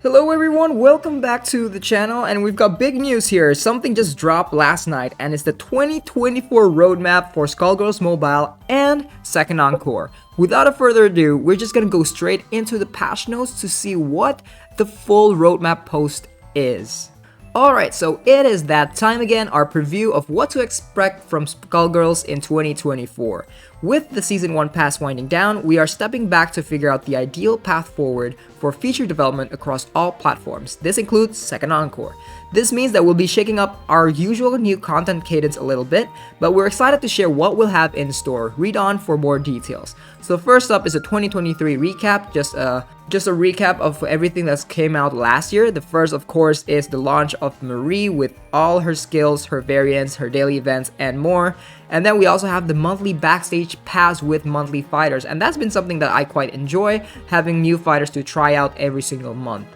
Hello everyone, welcome back to the channel, and we've got big news here. Something just dropped last night, and it's the 2024 roadmap for Skullgirls Mobile and Second Encore. Without a further ado, we're just gonna go straight into the patch notes to see what the full roadmap post is. Alright, so it is that time again, our preview of what to expect from Skullgirls in 2024. With the Season 1 pass winding down, we are stepping back to figure out the ideal path forward for feature development across all platforms. This includes Second Encore. This means that we'll be shaking up our usual new content cadence a little bit, but we're excited to share what we'll have in store. Read on for more details. So first up is a 2023 recap, just a recap of everything that came out last year. The first, of course, is the launch of Marie with all her skills, her variants, her daily events, and more. And then we also have the monthly backstage pass with monthly fighters, and that's been something that I quite enjoy, having new fighters to try out every single month.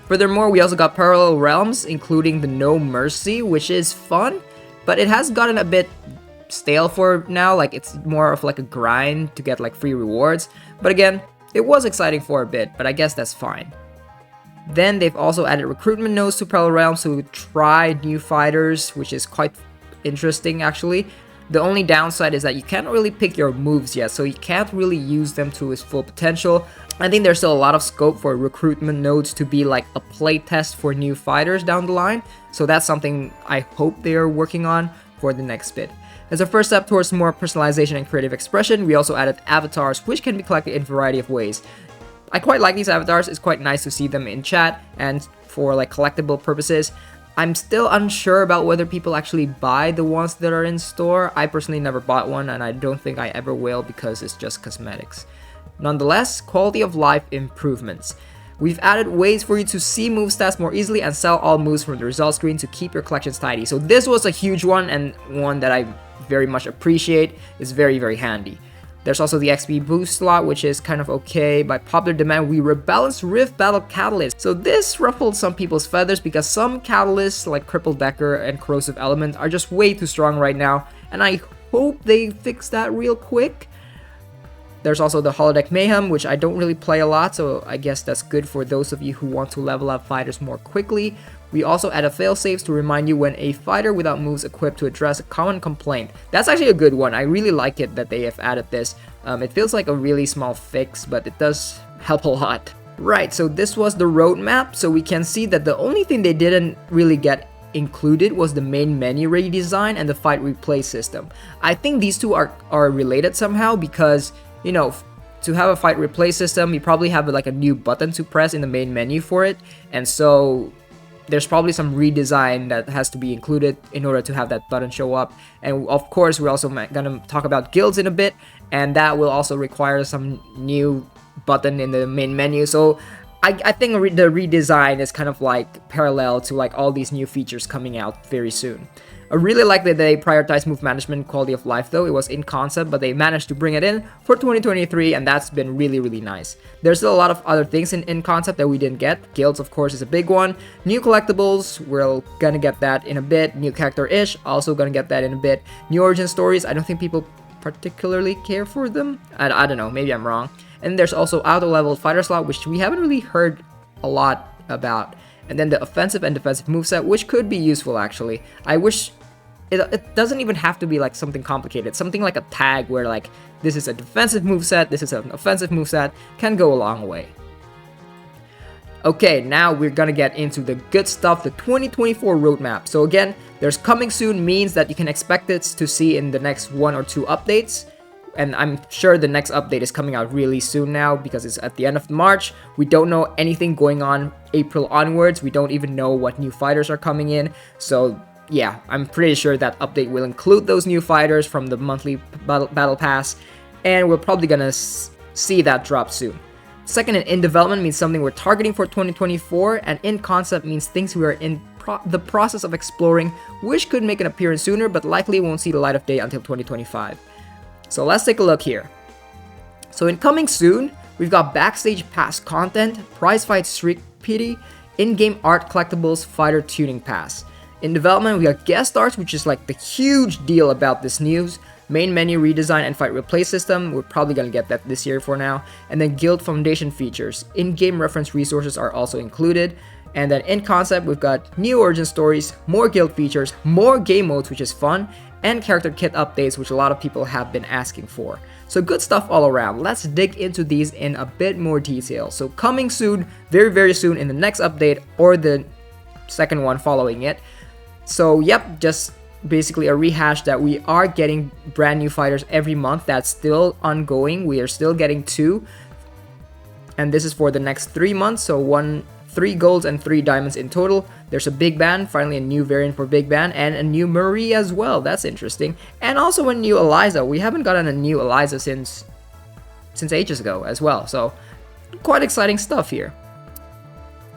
Furthermore, we also got Parallel Realms, including the No Mercy, which is fun, but it has gotten a bit stale for now. Like, it's more of like a grind to get like free rewards. But again, it was exciting for a bit, but I guess that's fine. Then they've also added recruitment nodes to Parallel Realms to try new fighters, which is quite interesting actually. The only downside is that you can't really pick your moves yet, so you can't really use them to its full potential. I think there's still a lot of scope for recruitment nodes to be like a playtest for new fighters down the line, so that's something I hope they are working on for the next bit. As a first step towards more personalization and creative expression, we also added avatars, which can be collected in a variety of ways. I quite like these avatars. It's quite nice to see them in chat and for like collectible purposes. I'm still unsure about whether people actually buy the ones that are in store. I personally never bought one, and I don't think I ever will because it's just cosmetics. Nonetheless, quality of life improvements. We've added ways for you to see move stats more easily and sell all moves from the result screen to keep your collections tidy. So this was a huge one, and one that I very much appreciate. It's very, very handy. There's also the XP boost slot, which is kind of okay. By popular demand, we rebalanced Rift Battle Catalyst. So this ruffled some people's feathers because some catalysts like Crippled Decker and Corrosive Element are just way too strong right now, and I hope they fix that real quick. There's also the Holodeck Mayhem, which I don't really play a lot, so I guess that's good for those of you who want to level up fighters more quickly. We also added failsafes to remind you when a fighter without moves equipped to address a common complaint. That's actually a good one. I really like it that they have added this. It feels like a really small fix, but it does help a lot. Right, so this was the roadmap, so we can see that the only thing they didn't really get included was the main menu redesign and the fight replay system. I think these two are related somehow because, you know, to have a fight replay system, you probably have like a new button to press in the main menu for it, and so there's probably some redesign that has to be included in order to have that button show up. And of course, we're also gonna talk about guilds in a bit, and that will also require some new button in the main menu. So I think the redesign is kind of like parallel to like all these new features coming out very soon. I really like that they prioritize move management quality of life though. It was in concept, but they managed to bring it in for 2023, and that's been really, really nice. There's still a lot of other things in concept that we didn't get. Guilds, of course, is a big one. New collectibles, we're gonna get that in a bit. New character-ish, also gonna get that in a bit. New origin stories, I don't think people particularly care for them. I don't know, maybe I'm wrong. And there's also auto-leveled fighter slot, which we haven't really heard a lot about. And then the offensive and defensive moveset, which could be useful actually. I wish it doesn't even have to be like something complicated. Something like a tag where like this is a defensive moveset, this is an offensive moveset, can go a long way. Okay, now we're gonna get into the good stuff, the 2024 roadmap. So again, there's coming soon means that you can expect it to see in the next 1 or 2 updates. And I'm sure the next update is coming out really soon now because it's at the end of March. We don't know anything going on April onwards. We don't even know what new fighters are coming in. So yeah, I'm pretty sure that update will include those new fighters from the monthly battle pass, and we're probably gonna see that drop soon. Second, in development means something we're targeting for 2024, and in concept means things we are in the process of exploring, which could make an appearance sooner, but likely won't see the light of day until 2025. So let's take a look here. So in coming soon, we've got backstage pass content, prize fight streak pity, in-game art collectibles, fighter tuning pass. In development, we got guest stars, which is like the huge deal about this news. Main menu redesign and fight replay system, we're probably gonna get that this year for now. And then guild foundation features. In-game reference resources are also included. And then in concept, we've got new origin stories, more guild features, more game modes, which is fun, and character kit updates, which a lot of people have been asking for. So good stuff all around. Let's dig into these in a bit more detail. So coming soon, very soon in the next update or the second one following it. So yep, just basically a rehash that we are getting brand new fighters every month. That's still ongoing. We are still getting 2. And this is for the next 3 months. So 3 golds and 3 diamonds in total. There's a Big Ban, finally a new variant for Big Ban, and a new Marie as well. That's interesting. And also a new Eliza. We haven't gotten a new Eliza since ages ago as well. So quite exciting stuff here.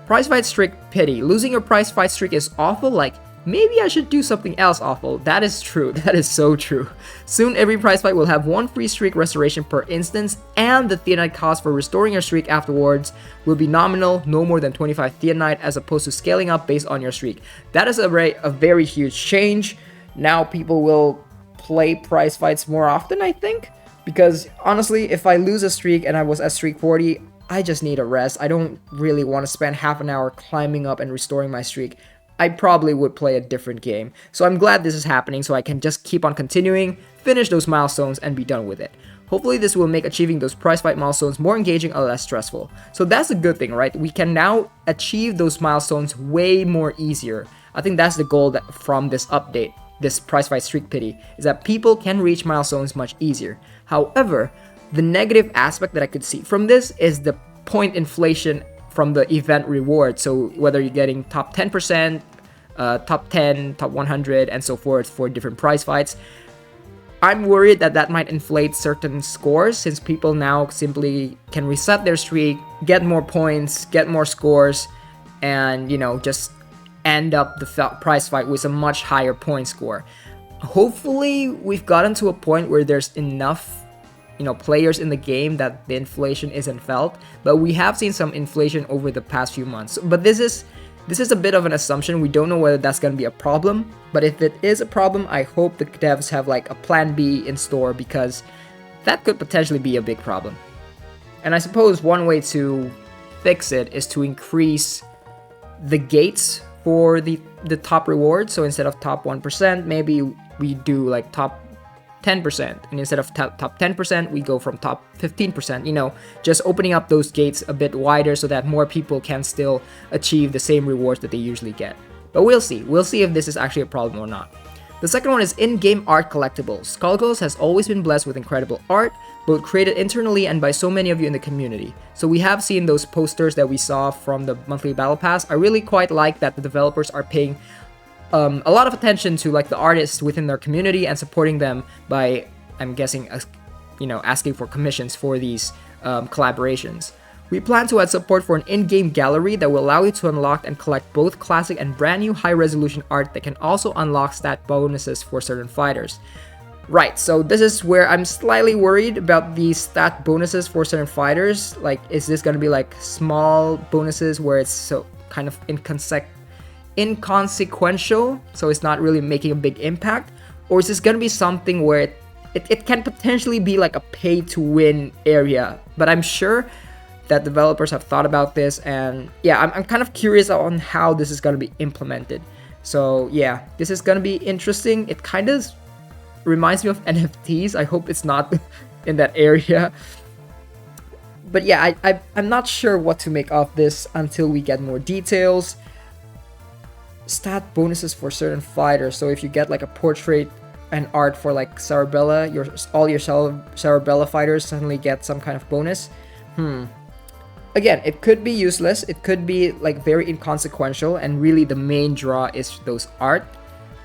Prize fight streak pity. Losing your prize fight streak is awful. Like, maybe I should do something else awful. That is true. That is so true. Soon, every prize fight will have 1 free streak restoration per instance, and the Theonite cost for restoring your streak afterwards will be nominal, no more than 25 Theonite, as opposed to scaling up based on your streak. That is a very huge change. Now people will play prize fights more often, I think, because honestly, if I lose a streak and I was at streak 40, I just need a rest. I don't really want to spend half an hour climbing up and restoring my streak. I probably would play a different game. So I'm glad this is happening so I can just keep on continuing, finish those milestones, and be done with it. Hopefully this will make achieving those prize fight milestones more engaging and less stressful. So that's a good thing, right? We can now achieve those milestones way more easier. I think that's the goal from this update, this prize fight streak pity, is that people can reach milestones much easier. However, the negative aspect that I could see from this is the point inflation from the event reward. So whether you're getting top 10%, top 10, top 100, and so forth for different prize fights, I'm worried that might inflate certain scores, since people now simply can reset their streak, get more points, get more scores, and, you know, just end up the prize fight with a much higher point score. Hopefully we've gotten to a point where there's enough, you know, players in the game that the inflation isn't felt, but we have seen some inflation over the past few months. But this is a bit of an assumption. We don't know whether that's going to be a problem, but if it is a problem, I hope the devs have like a plan B in store, because that could potentially be a big problem. And I suppose one way to fix it is to increase the gates for the top reward. So instead of top 1%, maybe we do like top 10%, and instead of top 10%, we go from top 15%, you know, just opening up those gates a bit wider so that more people can still achieve the same rewards that they usually get. But we'll see if this is actually a problem or not. The second one is in-game art collectibles. Skullgirls has always been blessed with incredible art, both created internally and by so many of you in the community. So we have seen those posters that we saw from the monthly battle pass. I really quite like that the developers are paying a lot of attention to like the artists within their community and supporting them by, I'm guessing, you know, asking for commissions for these collaborations. We plan to add support for an in-game gallery that will allow you to unlock and collect both classic and brand new high-resolution art that can also unlock stat bonuses for certain fighters. Right, so this is where I'm slightly worried about these stat bonuses for certain fighters. Like, is this going to be like small bonuses where it's so kind of inconsequential, so it's not really making a big impact? Or is this going to be something where it can potentially be like a pay-to-win area? But I'm sure that developers have thought about this, and yeah, I'm kind of curious on how this is going to be implemented. So yeah, this is going to be interesting. It kind of reminds me of NFTs. I hope it's not in that area. But yeah, I'm not sure what to make of this until we get more details. Stat bonuses for certain fighters. So if you get like a portrait and art for like Cerebella, all your Cerebella fighters suddenly get some kind of bonus. Again, it could be useless, it could be like very inconsequential, and really the main draw is those art.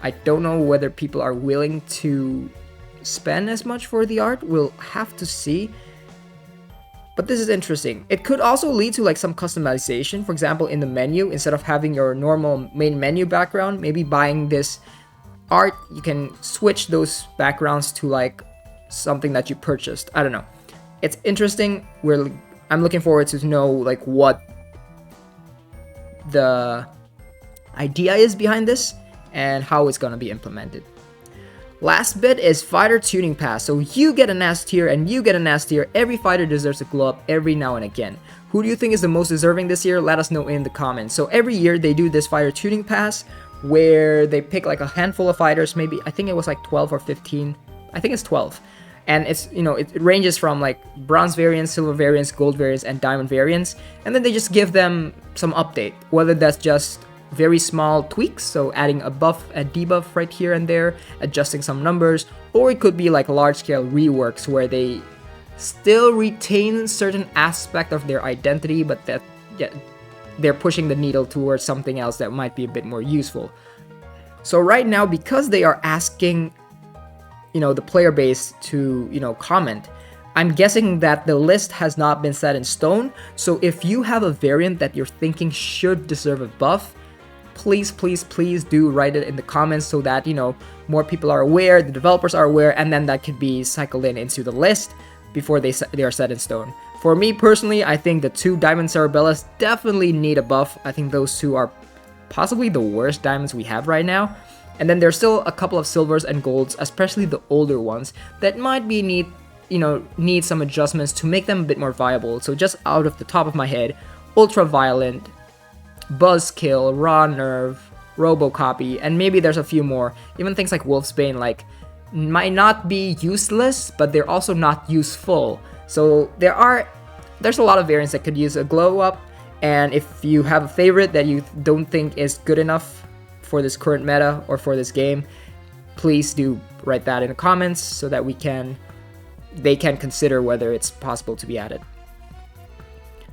I don't know whether people are willing to spend as much for the art. We'll have to see. But this is interesting. It could also lead to like some customization. For example, in the menu, instead of having your normal main menu background, maybe buying this art, you can switch those backgrounds to like something that you purchased. I don't know. It's interesting. I'm looking forward to know like what the idea is behind this and how it's going to be implemented. Last bit is fighter tuning pass. So you get an S tier and you get an S tier. Every fighter deserves a glow up every now and again. Who do you think is the most deserving this year? Let us know in the comments. So every year they do this fighter tuning pass where they pick like a handful of fighters, maybe I think it was like 12 or 15. I think it's 12. And it's, you know, it ranges from like bronze variants, silver variants, gold variants, and diamond variants. And then they just give them some update, whether that's just very small tweaks, so adding a buff, a debuff right here and there, adjusting some numbers, or it could be like large-scale reworks where they still retain certain aspect of their identity, but that they're pushing the needle towards something else that might be a bit more useful. So right now, because they are asking, you know, the player base to, you know, comment, I'm guessing that the list has not been set in stone. So if you have a variant that you're thinking should deserve a buff, please do write it in the comments so that, you know, more people are aware, the developers are aware, and then that could be cycled in into the list before they are set in stone. For me personally, I think the 2 Diamond Cerebellas definitely need a buff. I think those 2 are possibly the worst diamonds we have right now. And then there's still a couple of silvers and golds, especially the older ones, that might be need some adjustments to make them a bit more viable. So just out of the top of my head, Ultraviolent, Buzzkill, Raw Nerve, Robocopy, and maybe there's a few more. Even things like Wolfsbane, like, might not be useless, but they're also not useful. So there's a lot of variants that could use a glow up, and if you have a favorite that you don't think is good enough for this current meta or for this game, please do write that in the comments so that they can consider whether it's possible to be added.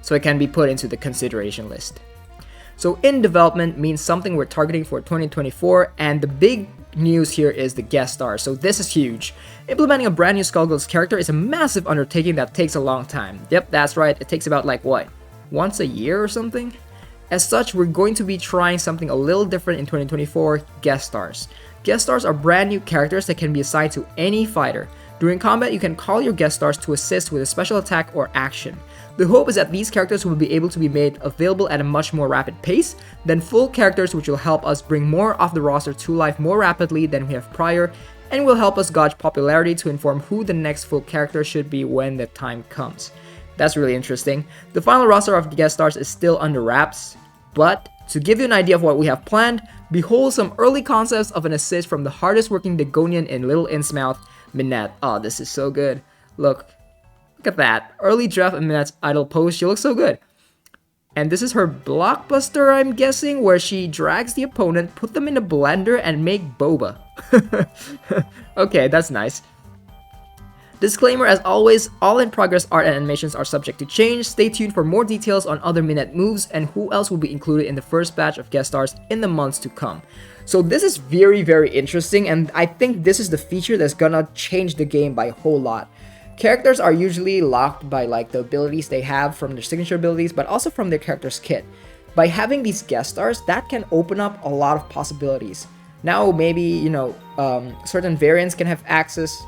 So it can be put into the consideration list. So in development means something we're targeting for 2024, and the big news here is the guest stars. So this is huge. Implementing a brand new Skullgirls character is a massive undertaking that takes a long time. Yep, that's right, it takes about like what? Once a year or something? As such, we're going to be trying something a little different in 2024, guest stars. Guest stars are brand new characters that can be assigned to any fighter. During combat, you can call your guest stars to assist with a special attack or action. The hope is that these characters will be able to be made available at a much more rapid pace than full characters, which will help us bring more of the roster to life more rapidly than we have prior, and will help us gauge popularity to inform who the next full character should be when the time comes. That's really interesting. The final roster of guest stars is still under wraps, but to give you an idea of what we have planned, behold some early concepts of an assist from the hardest working Dagonian in Little Innsmouth, Minette. Oh, this is so good. Look at that. Early draft of Minette's idle pose. She looks so good. And this is her blockbuster, I'm guessing, where she drags the opponent, put them in a blender, and make boba. Okay, that's nice. Disclaimer, as always, all in progress art and animations are subject to change. Stay tuned for more details on other Minette moves and who else will be included in the first batch of guest stars in the months to come. So this is very, very interesting, and I think this is the feature that's gonna change the game by a whole lot. Characters are usually locked by like the abilities they have from their signature abilities, but also from their character's kit. By having these guest stars, that can open up a lot of possibilities. Now maybe, you know, certain variants can have access.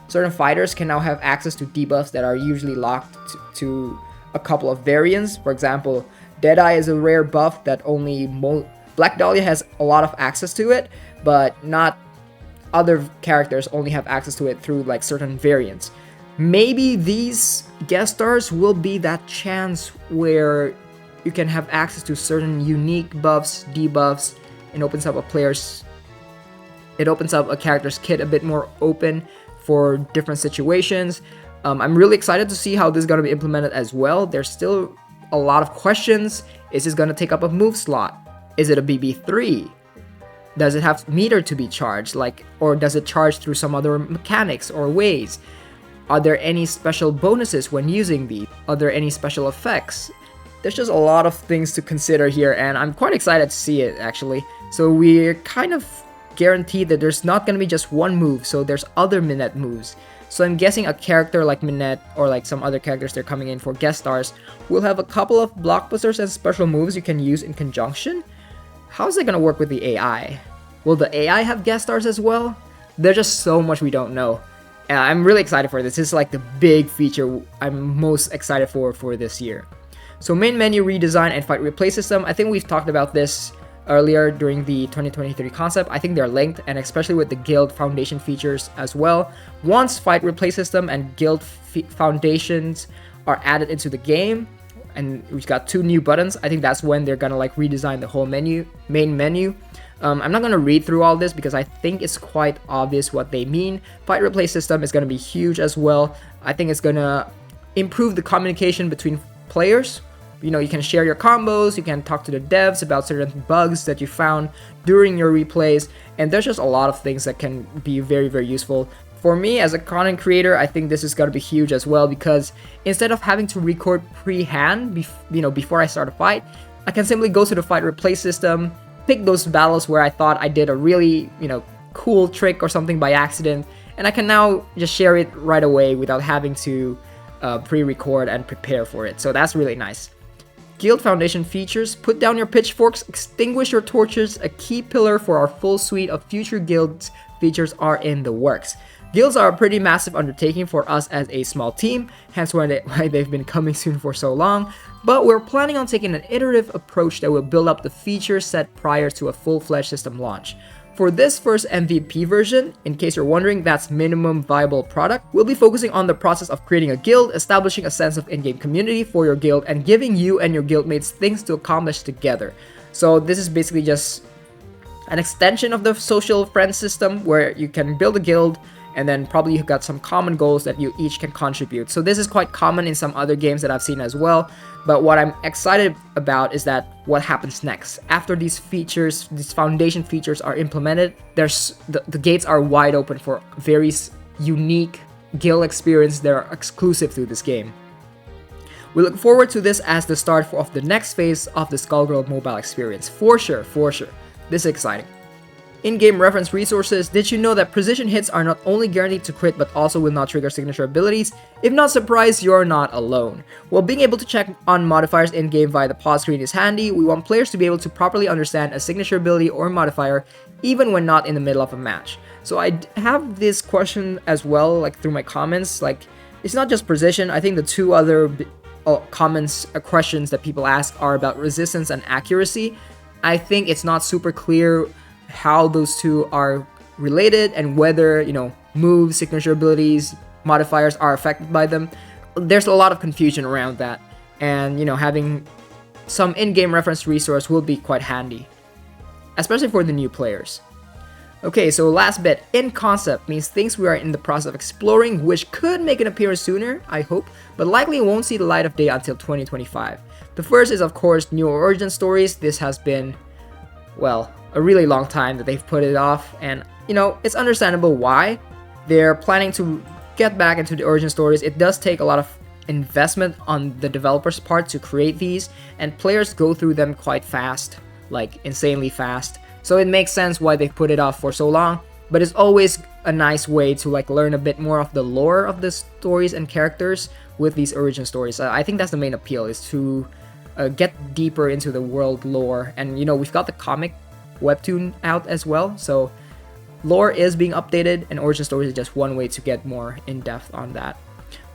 Certain fighters can now have access to debuffs that are usually locked to a couple of variants. For example, Deadeye is a rare buff that only Black Dahlia has a lot of access to it, but not other characters only have access to it through like certain variants. Maybe these guest stars will be that chance where you can have access to certain unique buffs, debuffs, and opens up a character's kit a bit more open for different situations. I'm really excited to see how this is going to be implemented as well. There's still a lot of questions. Is this going to take up a move slot? Is it a BB3? Does it have meter to be charged, or does it charge through some other mechanics or ways? Are there any special bonuses when using these? Are there any special effects? There's just a lot of things to consider here, and I'm quite excited to see it actually. So we're kind of guaranteed that there's not going to be just one move, so there's other Minette moves. So I'm guessing a character like Minette or like some other characters they're coming in for guest stars will have a couple of blockbusters and special moves you can use in conjunction. How's it going to work with the AI? Will the AI have guest stars as well? There's just so much we don't know. I'm really excited for this. This is like the big feature I'm most excited for this year. So main menu redesign and fight replay system. I think we've talked about this earlier during the 2023 concept. I think they're linked, and especially with the guild foundation features as well. Once fight replay system and guild foundations are added into the game, and we've got 2 new buttons, I think that's when they're gonna like redesign the whole main menu. I'm not gonna read through all this because I think it's quite obvious what they mean. Fight replay system is gonna be huge as well. I think it's gonna improve the communication between players. You know, you can share your combos, you can talk to the devs about certain bugs that you found during your replays, and there's just a lot of things that can be very, very useful. For me, as a content creator, I think this is going to be huge as well, because instead of having to record pre-hand, before I start a fight, I can simply go to the fight replay system, pick those battles where I thought I did a really, cool trick or something by accident, and I can now just share it right away without having to pre-record and prepare for it. So that's really nice. Guild Foundation features: put down your pitchforks, extinguish your torches. A key pillar for our full suite of future guilds features are in the works. Guilds are a pretty massive undertaking for us as a small team, hence why they've been coming soon for so long, but we're planning on taking an iterative approach that will build up the feature set prior to a full-fledged system launch. For this first MVP version, in case you're wondering, that's minimum viable product, we'll be focusing on the process of creating a guild, establishing a sense of in-game community for your guild, and giving you and your guildmates things to accomplish together. So this is basically just an extension of the social friend system where you can build a guild, and then probably you've got some common goals that you each can contribute. So this is quite common in some other games that I've seen as well. But what I'm excited about is that what happens next. After these features, these foundation features are implemented, there's the gates are wide open for very unique guild experience that are exclusive to this game. We look forward to this as the start of the next phase of the Skullgirls mobile experience. For sure. This is exciting. In-game reference resources: did you know that precision hits are not only guaranteed to crit but also will not trigger signature abilities? If not surprised, you're not alone. While being able to check on modifiers in-game via the pause screen is handy, we want players to be able to properly understand a signature ability or modifier even when not in the middle of a match. So I have this question as well, like through my comments, like it's not just precision. I think the 2 other questions that people ask are about resistance and accuracy. I think it's not super clear how those 2 are related and whether, moves, signature abilities, modifiers are affected by them. There's a lot of confusion around that, and having some in-game reference resource will be quite handy, especially for the new players. Okay, so last bit, in concept means things we are in the process of exploring, which could make an appearance sooner, I hope, but likely won't see the light of day until 2025. The first is, of course, new origin stories. This has been, well, a really long time that they've put it off, and it's understandable why. They're planning to get back into the origin stories. It does take a lot of investment on the developers' part to create these, and players go through them quite fast, like insanely fast. So it makes sense why they've put it off for so long, but it's always a nice way to learn a bit more of the lore of the stories and characters with these origin stories. I think that's the main appeal, is to get deeper into the world lore, and we've got the comic webtoon out as well, so lore is being updated, and origin stories is just one way to get more in depth on that.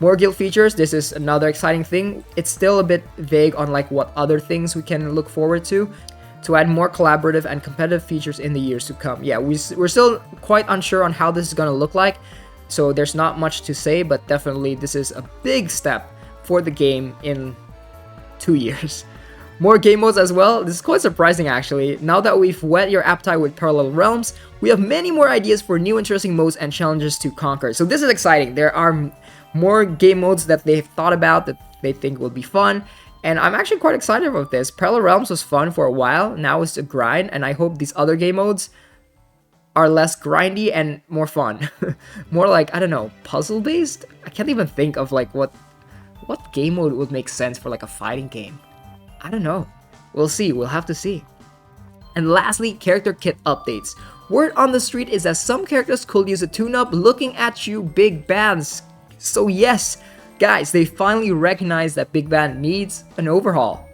More guild features: this is another exciting thing. It's still a bit vague on what other things we can look forward to add more collaborative and competitive features in the years to come. Yeah, we're still quite unsure on how this is going to look like, so there's not much to say, but definitely this is a big step for the game in 2 years. More game modes as well. This is quite surprising actually. Now that we've whet your appetite with Parallel Realms, we have many more ideas for new interesting modes and challenges to conquer. So this is exciting. There are more game modes that they've thought about that they think will be fun, and I'm actually quite excited about this. Parallel Realms was fun for a while, now it's a grind, and I hope these other game modes are less grindy and more fun. More I don't know, puzzle based? I can't even think of what game mode would make sense for a fighting game. I don't know. We'll see. We'll have to see. And lastly, character kit updates. Word on the street is that some characters could use a tune-up. Looking at you, Big Bands. So yes, guys, they finally recognize that Big Band needs an overhaul.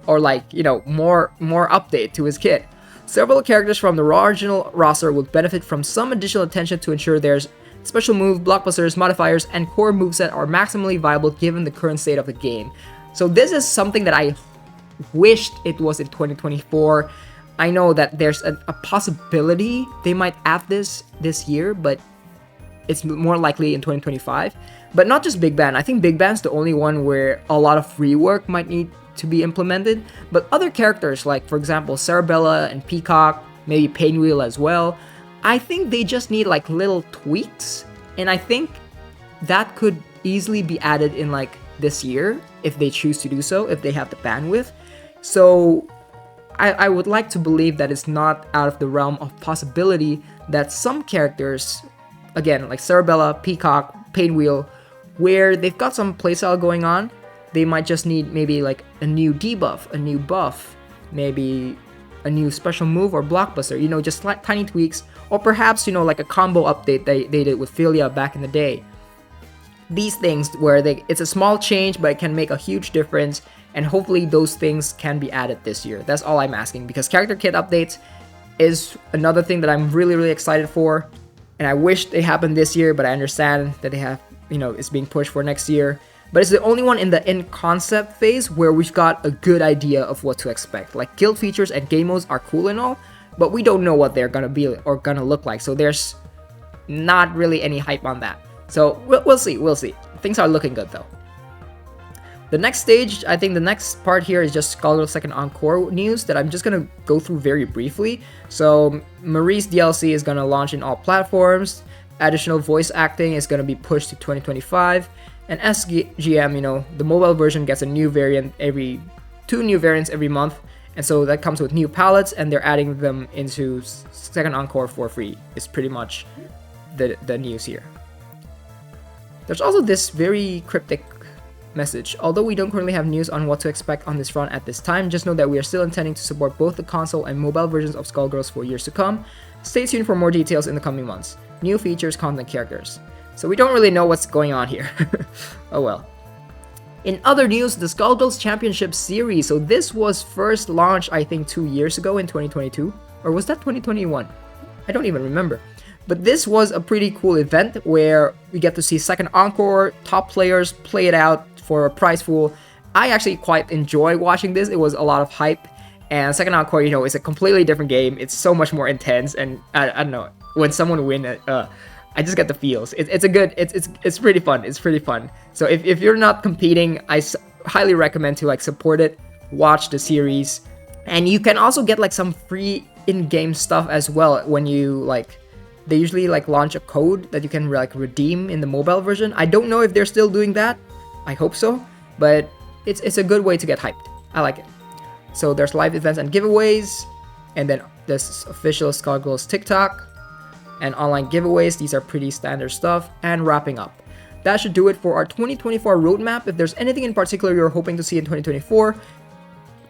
Or more update to his kit. Several characters from the original roster will benefit from some additional attention to ensure their special move, blockbusters, modifiers, and core moveset are maximally viable given the current state of the game. So this is something that I wished it was in 2024. I know that there's a possibility they might add this year, but it's more likely in 2025. But not just Big Band. I think Big Band's the only one where a lot of rework might need to be implemented. But other characters, like for example Cerebella and Peacock, maybe Painwheel as well, I think they just need like little tweaks, and I think that could easily be added in like this year if they choose to do so, if they have the bandwidth. So I would like to believe that it's not out of the realm of possibility that some characters, again, like Cerebella, Peacock, Painwheel, where they've got some playstyle going on, they might just need maybe like a new debuff, a new buff, maybe a new special move or blockbuster, you know, just like tiny tweaks, or perhaps, you know, like a combo update they did with Philia back in the day. These things where it's a small change, but it can make a huge difference, and hopefully those things can be added this year. That's all I'm asking, because character kit updates is another thing that I'm really, really excited for, and I wish they happened this year, but I understand that they have, you know, it's being pushed for next year. But it's the only one in the in-concept phase where we've got a good idea of what to expect. Like, guild features and game modes are cool and all, but we don't know what they're gonna be or gonna look like, so there's not really any hype on that. So we'll see. Things are looking good though. The next stage, I think the next part here is just Skullgirls second encore news that I'm just gonna go through very briefly. So Marie's DLC is gonna launch in all platforms. Additional voice acting is gonna be pushed to 2025. And SGM, you know, the mobile version gets a new variant two new variants every month. And so that comes with new palettes, and they're adding them into second encore for free. It's pretty much the news here. There's also this very cryptic message. Although we don't currently have news on what to expect on this front at this time, just know that we are still intending to support both the console and mobile versions of Skullgirls for years to come. Stay tuned for more details in the coming months. New features, content, characters. So we don't really know what's going on here. Oh well. In other news, the Skullgirls Championship Series. So this was first launched, I think, 2 years ago in 2022. Or was that 2021? I don't even remember. But this was a pretty cool event where we get to see second encore, top players play it out for a prize pool. I actually quite enjoy watching this. It was a lot of hype. And second encore, you know, is a completely different game. It's so much more intense. And I don't know, when someone wins, I just get the feels. It's pretty fun. It's pretty fun. So if you're not competing, I highly recommend to like support it, watch the series. And you can also get like some free in-game stuff as well when you like, they usually like launch a code that you can like redeem in the mobile version. I don't know if they're still doing that. I hope so, but it's a good way to get hyped. I like it. So there's live events and giveaways, and then there's official Skullgirls TikTok and online giveaways. These are pretty standard stuff. And wrapping up, that should do it for our 2024 roadmap. If there's anything in particular you're hoping to see in 2024,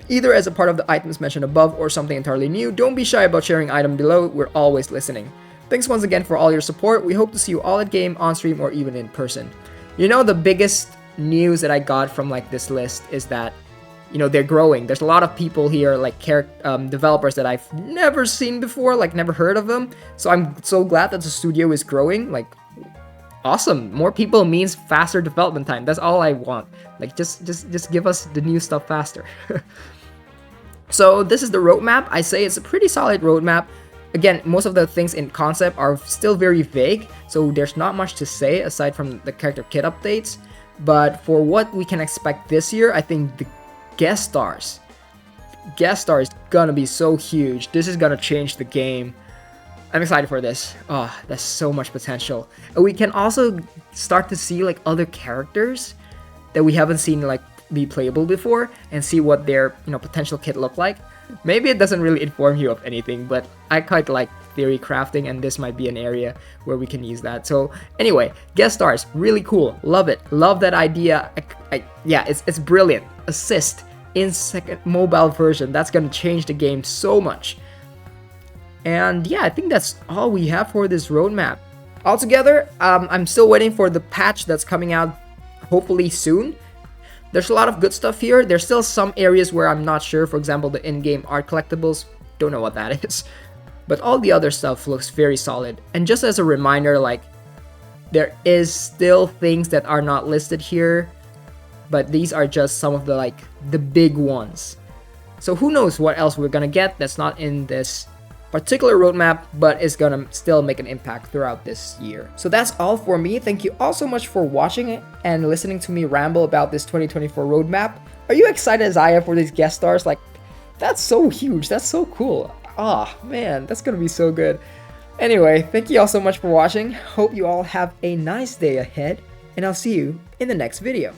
either as a part of the items mentioned above or something entirely new, don't be shy about sharing item below. We're always listening. Thanks once again for all your support. We hope to see you all at game, on stream, or even in person. You know, the biggest news that I got from like this list is that, you know, they're growing. There's a lot of people here, like developers that I've never seen before, like never heard of them. So I'm so glad that the studio is growing. Like, awesome. More people means faster development time. That's all I want. Like, just give us the new stuff faster. So this is the roadmap. I say it's a pretty solid roadmap. Again, most of the things in concept are still very vague, so there's not much to say aside from the character kit updates. But for what we can expect this year, I think the guest stars is gonna be so huge. This is gonna change the game. I'm excited for this. Oh, that's so much potential. And we can also start to see like other characters that we haven't seen like be playable before, and see what their, you know, potential kit look like. Maybe it doesn't really inform you of anything, but I quite like theory crafting, and this might be an area where we can use that. So anyway, guest stars, really cool. Love it. Love that idea. Yeah, it's brilliant. Assist in second mobile version. That's gonna change the game so much. And yeah, I think that's all we have for this roadmap. Altogether, I'm still waiting for the patch that's coming out hopefully soon. There's a lot of good stuff here. There's still some areas where I'm not sure. For example, the in-game art collectibles. Don't know what that is. But all the other stuff looks very solid. And just as a reminder, like, there is still things that are not listed here. But these are just some of the, like, the big ones. So who knows what else we're gonna get that's not in this particular roadmap, but is gonna still make an impact throughout this year. So that's all for me. Thank you all so much for watching it and listening to me ramble about this 2024 roadmap. Are you excited as I am for these guest stars? Like, that's so huge. That's so cool. Ah, man, that's gonna be so good. Anyway, thank you all so much for watching. Hope you all have a nice day ahead, and I'll see you in the next video.